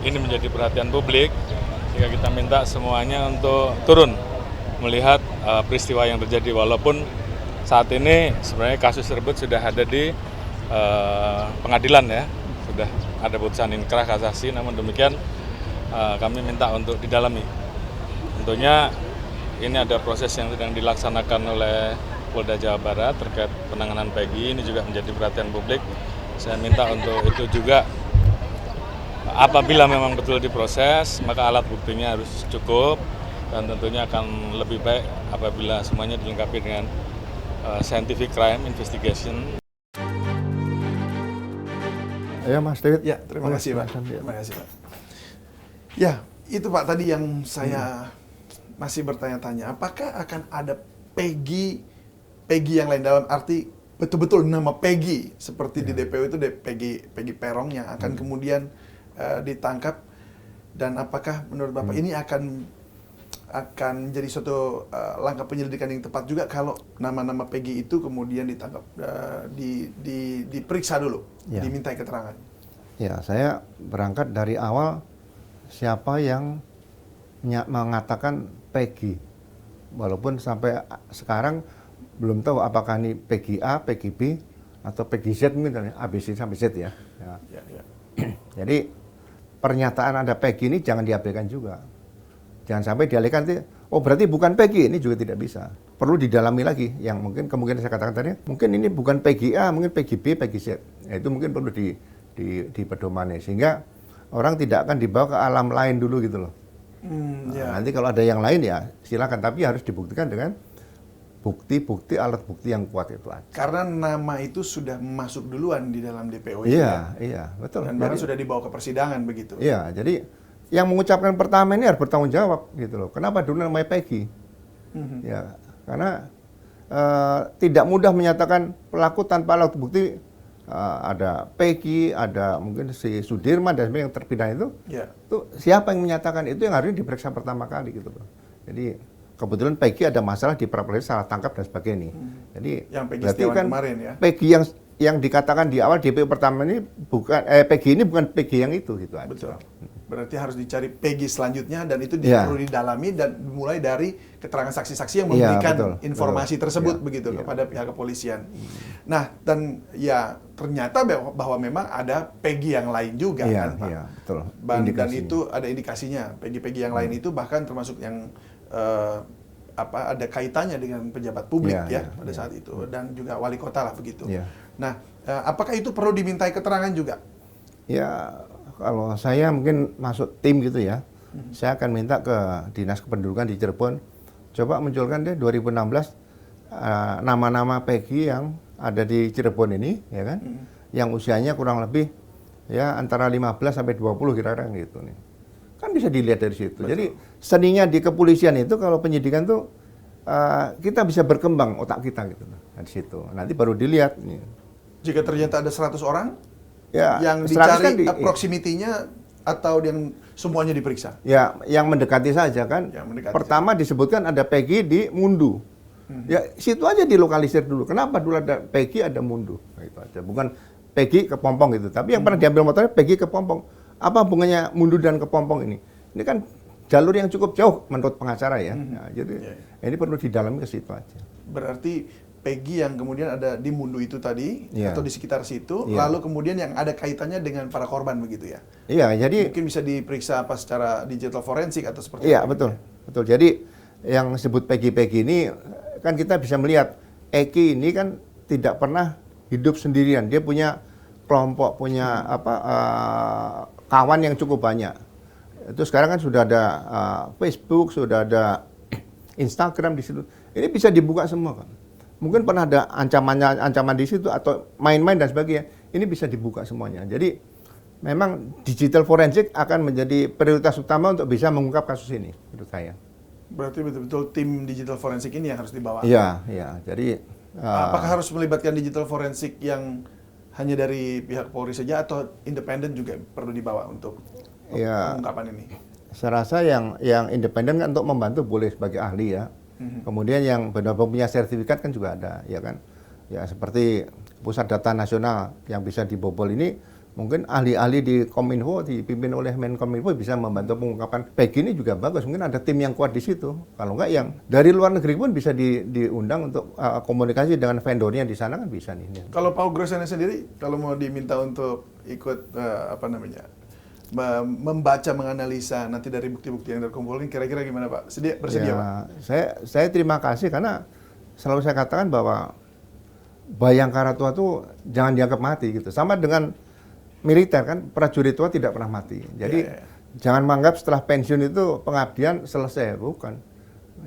ini menjadi perhatian publik, jika kita minta semuanya untuk turun melihat peristiwa yang terjadi, walaupun saat ini sebenarnya kasus tersebut sudah ada di pengadilan ya, sudah ada putusan inkrah kasasi, namun demikian kami minta untuk didalami. Tentunya ini ada proses yang sedang dilaksanakan oleh Polda Jawa Barat terkait penanganan Peggy, ini juga menjadi perhatian publik. Saya minta untuk itu juga, apabila memang betul diproses, maka alat buktinya harus cukup, dan tentunya akan lebih baik apabila semuanya dilengkapi dengan scientific crime investigation. Ya Mas David. Ya, terima kasih Pak. Terima kasih Pak. Ya, itu Pak tadi yang saya masih bertanya-tanya, apakah akan ada Peggy yang lain, dalam arti betul-betul nama Peggy seperti di DPO itu Peggy Peron yang akan kemudian ditangkap, dan apakah menurut Bapak ini akan menjadi suatu langkah penyelidikan yang tepat juga kalau nama-nama Peggy itu kemudian ditangkap, diperiksa dulu, dimintai keterangan? Ya, saya berangkat dari awal siapa yang mengatakan Peggy, walaupun sampai sekarang belum tahu apakah ini Peggy A, Peggy B, atau Peggy Z mungkin, ABC sampai Z ya. Jadi pernyataan ada Peggy ini jangan diabaikan juga. Jangan sampai dialihkan, oh berarti bukan Peggy, ini juga tidak bisa. Perlu didalami lagi, yang mungkin kemungkinan saya katakan tadi, mungkin ini bukan Peggy A, mungkin Peggy B, Peggy Z. Ya, itu mungkin perlu dipedomani, sehingga orang tidak akan dibawa ke alam lain dulu gitu loh. Nanti kalau ada yang lain ya silakan, tapi harus dibuktikan dengan bukti-bukti, alat bukti yang kuat itu aja. Karena nama itu sudah masuk duluan di dalam DPO itu. Iya, iya, betul. Dan bahkan sudah dibawa ke persidangan begitu. Iya, jadi yang mengucapkan pertama ini harus bertanggung jawab gitu loh. Kenapa dulu namanya Peggy? Ya, karena tidak mudah menyatakan pelaku tanpa alat bukti. Ada Peggy, ada mungkin si Sudirman dan sebagainya yang terpidana itu. Itu siapa yang menyatakan itu, yang harusnya diperiksa pertama kali gitu loh. Jadi kebetulan Peggy ada masalah di pra-peradilan, salah tangkap dan sebagainya. Jadi yang Peggy berarti kan kemarin ya. Peggy yang dikatakan di awal DPO pertama ini bukan Peggy ini bukan Peggy yang itu gitu aja. Betul. Berarti harus dicari Peggy selanjutnya, dan itu perlu didalami dan mulai dari keterangan saksi-saksi yang memberikan informasi tersebut begitu kepada pihak kepolisian. Nah, dan ya ternyata bahwa memang ada Peggy yang lain juga kan Pak. Iya, betul. Dan itu ada indikasinya, Peggy yang lain itu bahkan termasuk yang ada kaitannya dengan pejabat publik pada saat itu, dan juga wali kota lah begitu. Nah, apakah itu perlu dimintai keterangan juga? Ya, kalau saya mungkin masuk tim gitu ya, saya akan minta ke Dinas Kependudukan di Cirebon, coba munculkan deh 2016 nama-nama Peggy yang ada di Cirebon ini, ya kan, yang usianya kurang lebih ya antara 15 sampai 20 kira-kira gitu nih. Kan bisa dilihat dari situ. Betul. Jadi seninya di kepolisian itu kalau penyidikan tuh kita bisa berkembang otak kita gitu dari situ. Nanti baru dilihat. Jika ternyata ada 100 orang ya, yang dicari kan proximity-nya atau yang semuanya diperiksa? Ya, yang mendekati saja kan. Pertama disebutkan ada Peggy di Mundu. Ya, situ aja dilokalisir dulu. Kenapa dulu ada Peggy, ada Mundu? Nah, itu aja. Bukan Peggy ke Pompong gitu. Tapi yang pernah diambil motornya Peggy ke Pompong. Apa hubungannya Mundu dan ke Pompong ini? Ini kan jalur yang cukup jauh menurut pengacara ya. Nah, jadi ini perlu didalami ke situ aja. Berarti Peggy yang kemudian ada di Mundu itu tadi, atau di sekitar situ, lalu kemudian yang ada kaitannya dengan para korban begitu ya? Iya, jadi mungkin bisa diperiksa apa secara digital forensik atau seperti itu. Iya, betul. Betul. Jadi yang disebut Peggy ini kan kita bisa melihat Eki ini kan tidak pernah hidup sendirian. Dia punya kelompok, punya kawan yang cukup banyak. Itu sekarang kan sudah ada Facebook, sudah ada Instagram di situ. Ini bisa dibuka semua kan. Mungkin pernah ada ancaman di situ atau main-main dan sebagainya. Ini bisa dibuka semuanya. Jadi memang digital forensik akan menjadi prioritas utama untuk bisa mengungkap kasus ini menurut saya. Berarti betul-betul tim digital forensik ini yang harus dibawa. Iya, iya. Jadi apakah harus melibatkan digital forensik yang hanya dari pihak Polri saja atau independen juga perlu dibawa untuk pengungkapan ini? Saya rasa yang independen kan untuk membantu boleh sebagai ahli ya. Kemudian yang benar-benar punya sertifikat kan juga ada, ya kan? Ya seperti pusat data nasional yang bisa dibobol ini mungkin ahli-ahli di Kominfo dipimpin oleh Menkominfo bisa membantu pengungkapan. Peggy ini juga bagus, mungkin ada tim yang kuat di situ. Kalau enggak yang dari luar negeri pun bisa diundang untuk komunikasi dengan vendornya di sana kan bisa nih. Kalau Pak Grosena sendiri, kalau mau diminta untuk ikut membaca, menganalisa nanti dari bukti-bukti yang terkumpulin, kira-kira gimana Pak? Bersedia Pak? Saya terima kasih karena selalu saya katakan bahwa Bayangkara tua itu jangan dianggap mati gitu. Sama dengan militer kan, prajurit tua tidak pernah mati. Jadi jangan menganggap setelah pensiun itu pengabdian selesai, bukan.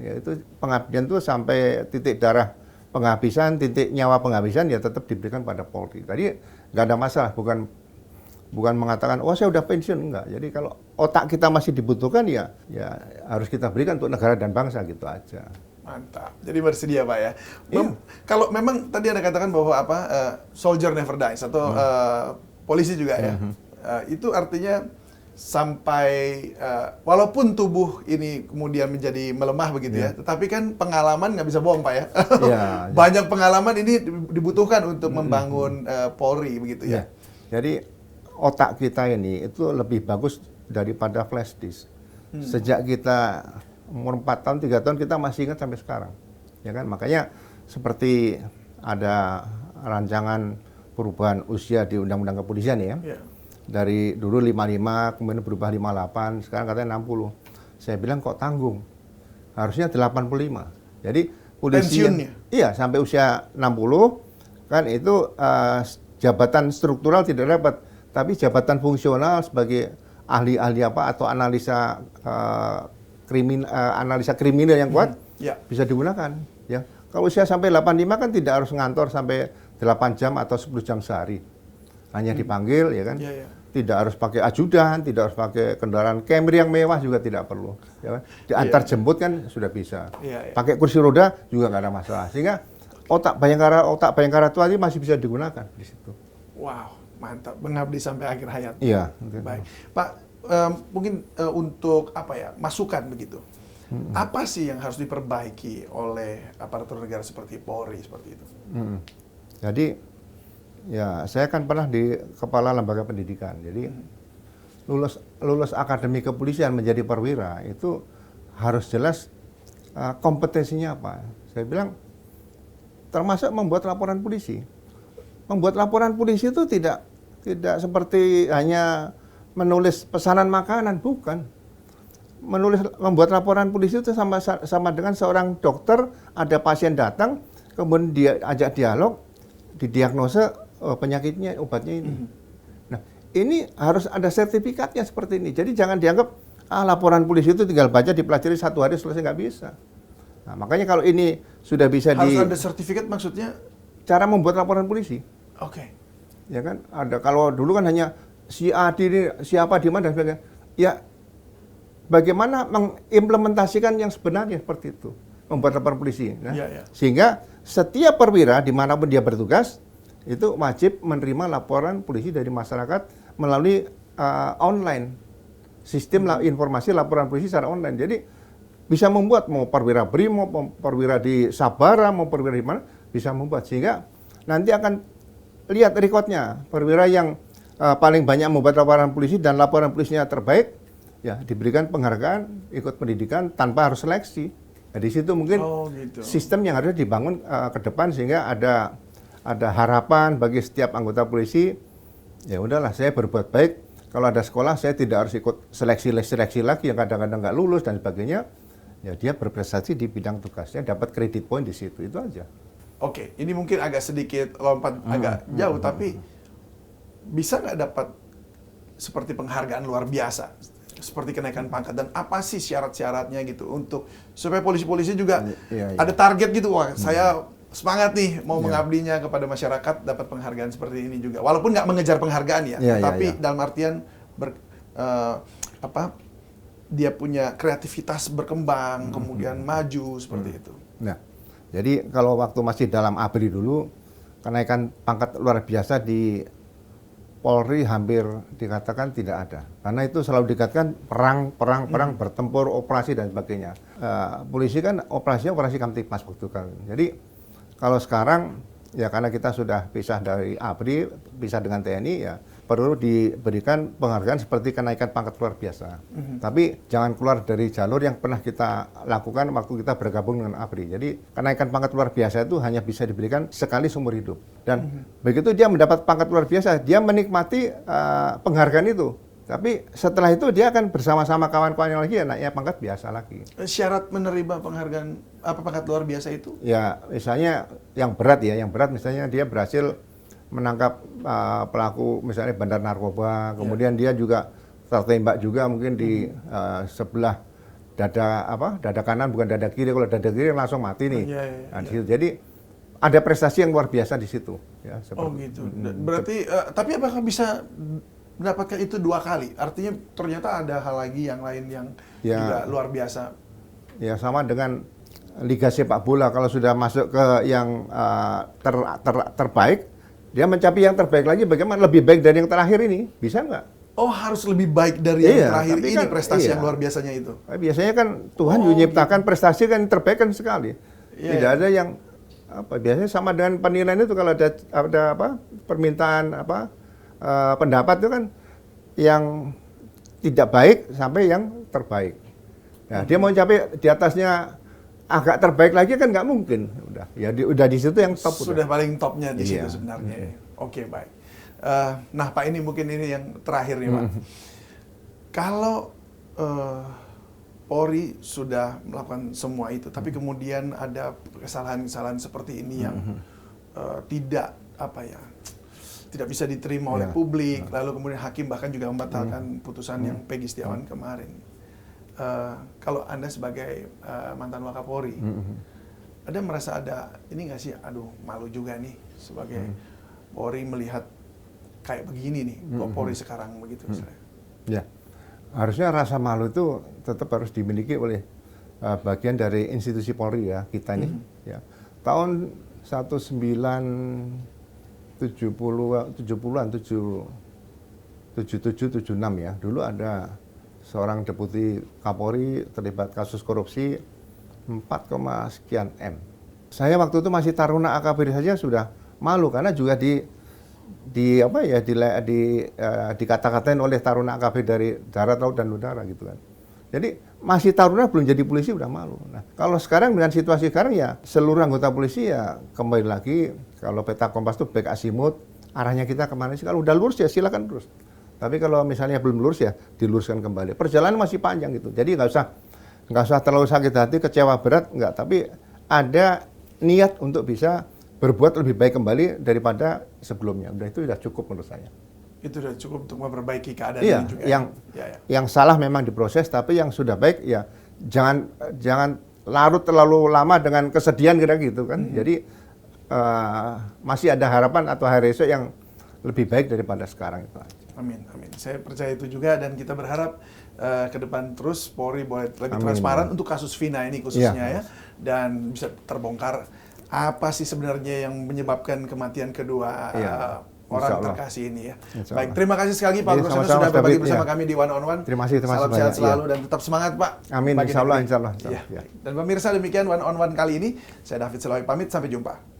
Ya itu pengabdian itu sampai titik darah penghabisan, titik nyawa penghabisan ya tetap diberikan pada Polri. Tadi nggak ada masalah, bukan mengatakan oh saya udah pensiun, enggak. Jadi kalau otak kita masih dibutuhkan ya harus kita berikan untuk negara dan bangsa gitu aja. Mantap. Jadi bersedia Pak ya. Kalau memang tadi Anda katakan bahwa soldier never dies atau polisi juga ya. Itu artinya sampai walaupun tubuh ini kemudian menjadi melemah begitu ya, tetapi kan pengalaman nggak bisa bohong Pak ya. Banyak pengalaman ini dibutuhkan untuk membangun Polri begitu ya. Jadi otak kita ini itu lebih bagus daripada flash disk. Sejak kita umur 4 tahun, 3 tahun kita masih ingat sampai sekarang. Ya kan? Makanya seperti ada rancangan perubahan usia di Undang-Undang Kepolisian ya. Dari dulu 55, kemudian berubah 58, sekarang katanya 60. Saya bilang kok tanggung? Harusnya 85. Jadi polisi iya sampai usia 60 kan itu jabatan struktural tidak dapat, tapi jabatan fungsional sebagai ahli-ahli atau analisa analisa kriminal yang kuat bisa digunakan ya. Kalau usia sampai 85 kan tidak harus ngantor sampai 8 jam atau 10 jam sehari. Hanya dipanggil ya kan. Tidak harus pakai ajudan, tidak harus pakai kendaraan Camry yang mewah juga tidak perlu ya kan. Diantar jemput kan sudah bisa. Pakai kursi roda juga nggak ada masalah. Sehingga otak Bayangkara tua ini masih bisa digunakan di situ. Wow, mantap. Mengabdi sampai akhir hayat. Iya. Baik. Pak, mungkin untuk masukan begitu. Apa sih yang harus diperbaiki oleh aparatur negara seperti Polri seperti itu? Jadi ya saya kan pernah di kepala lembaga pendidikan. Jadi lulus akademi kepolisian menjadi perwira itu harus jelas kompetensinya apa. Saya bilang termasuk membuat laporan polisi. Membuat laporan polisi itu tidak seperti hanya menulis pesanan makanan, bukan. Membuat laporan polisi itu sama dengan seorang dokter, ada pasien datang, kemudian dia ajak dialog, didiagnosa penyakitnya, obatnya ini. Nah, ini harus ada sertifikatnya seperti ini. Jadi jangan dianggap laporan polisi itu tinggal baca, dipelajari 1 hari selesai, nggak bisa. Nah, makanya kalau ini sudah bisa harus ada sertifikat maksudnya? Cara membuat laporan polisi. Oke. Ya kan, ada kalau dulu kan hanya si Adi ini siapa di mana dan sebagainya. Ya, bagaimana mengimplementasikan yang sebenarnya seperti itu, membuat laporan polisi. Nah, sehingga setiap perwira dimanapun dia bertugas itu wajib menerima laporan polisi dari masyarakat melalui online sistem informasi laporan polisi secara online. Jadi bisa membuat mau perwira Brimob, mau perwira di Sabara, mau perwira di mana bisa membuat, sehingga nanti akan lihat rekodnya perwira yang paling banyak membuat laporan polisi dan laporan polisinya terbaik, ya diberikan penghargaan, ikut pendidikan tanpa harus seleksi. Nah, di situ mungkin sistem yang harus dibangun ke depan sehingga ada harapan bagi setiap anggota polisi. Ya udahlah, saya berbuat baik. Kalau ada sekolah, saya tidak harus ikut seleksi lagi yang kadang-kadang nggak lulus dan sebagainya. Ya dia berprestasi di bidang tugasnya, dapat kredit poin di situ, itu aja. Oke, ini mungkin agak sedikit lompat agak jauh, tapi bisa nggak dapat seperti penghargaan luar biasa, seperti kenaikan pangkat, dan apa sih syarat-syaratnya gitu untuk supaya polisi-polisi juga ada target gitu, wah saya semangat nih mau mengabdinya kepada masyarakat, dapat penghargaan seperti ini juga, walaupun nggak mengejar penghargaan tapi dalam artian dia punya kreativitas berkembang, kemudian maju seperti itu. Nah, jadi kalau waktu masih dalam ABRI dulu, kenaikan pangkat luar biasa di Polri hampir dikatakan tidak ada. Karena itu selalu dikatakan perang, bertempur, operasi dan sebagainya. Polisi kan operasi Kamtipmas waktu kan. Jadi kalau sekarang ya karena kita sudah pisah dari ABRI, pisah dengan TNI, ya perlu diberikan penghargaan seperti kenaikan pangkat luar biasa. Tapi jangan keluar dari jalur yang pernah kita lakukan waktu kita bergabung dengan ABRI. Jadi kenaikan pangkat luar biasa itu hanya bisa diberikan sekali seumur hidup. Dan begitu dia mendapat pangkat luar biasa, dia menikmati penghargaan itu. Tapi setelah itu dia akan bersama-sama kawan-kawannya lagi ya naiknya pangkat biasa lagi. Syarat menerima penghargaan pangkat luar biasa itu? Ya, misalnya yang berat misalnya dia berhasil menangkap pelaku misalnya bandar narkoba, kemudian dia juga tertembak juga mungkin di sebelah dada kanan bukan dada kiri, kalau dada kiri langsung mati nih. Jadi ada prestasi yang luar biasa di situ. Ya, gitu. Berarti tapi apakah bisa mendapatkan itu 2 kali? Artinya ternyata ada hal lagi yang lain yang juga luar biasa. Ya sama dengan Liga Sepak Bola, kalau sudah masuk ke yang terbaik, dia mencapai yang terbaik lagi, bagaimana lebih baik dari yang terakhir ini, bisa nggak? Oh, harus lebih baik dari yang terakhir ini kan, prestasi yang luar biasanya itu. Biasanya kan Tuhan juga menciptakan prestasi kan yang terbaik kan sekali. Tidak ada yang biasanya sama dengan penilaian itu, kalau ada permintaan pendapat itu kan yang tidak baik sampai yang terbaik. Nah, dia mau capai di atasnya agak terbaik lagi kan nggak mungkin. Udah di situ yang top. Sudah paling topnya di situ sebenarnya. Oke, baik. Nah, Pak, ini mungkin ini yang terakhir nih, Pak. Kalau Polri sudah melakukan semua itu, tapi kemudian ada kesalahan-kesalahan seperti ini yang tidak bisa diterima oleh publik, lalu kemudian hakim bahkan juga membatalkan putusan yang Peggy Setiawan kemarin. Kalau Anda sebagai mantan Wakapolri, Anda merasa ada ini nggak sih, aduh malu juga nih sebagai Polri melihat kayak begini nih, kok Polri sekarang begitu misalnya? Ya, harusnya rasa malu itu tetap harus dimiliki oleh bagian dari institusi Polri ya, kita ini. Ya. Tahun 1970-an, 77-76 ya, dulu ada seorang deputi Kapolri terlibat kasus korupsi 4, sekian M. Saya waktu itu masih taruna AKBP saja sudah malu karena juga dikata-katain oleh taruna AKBP dari darat, laut dan udara gitu kan. Jadi masih taruna belum jadi polisi udah malu. Nah, kalau sekarang dengan situasi sekarang ya seluruh anggota polisi ya kembali lagi, kalau peta kompas itu back azimuth, arahnya kita kemana sih? Kalau udah lurus ya silakan terus. Tapi kalau misalnya belum lurus ya diluruskan kembali. Perjalanan masih panjang gitu. Jadi nggak usah terlalu sakit hati, kecewa berat, nggak. Tapi ada niat untuk bisa berbuat lebih baik kembali daripada sebelumnya. Udah itu sudah cukup menurut saya. Itu sudah cukup untuk memperbaiki keadaan ini juga. Yang salah memang diproses, tapi yang sudah baik ya jangan larut terlalu lama dengan kesedihan kira gitu kan. Jadi masih ada harapan atau hari esok yang lebih baik daripada sekarang itu aja. Amin, amin. Saya percaya itu juga dan kita berharap ke depan terus Polri boleh lebih transparan untuk kasus Vina ini khususnya ya, dan bisa terbongkar apa sih sebenarnya yang menyebabkan kematian kedua orang terkasih ini ya. Baik, terima kasih sekali Pak Agus sudah berbagi bersama kami di One on One. Terima kasih. Salam sehat selalu dan tetap semangat Pak. Amin, insya Allah. Dan pemirsa, demikian One on One kali ini. Saya David Seloy pamit, sampai jumpa.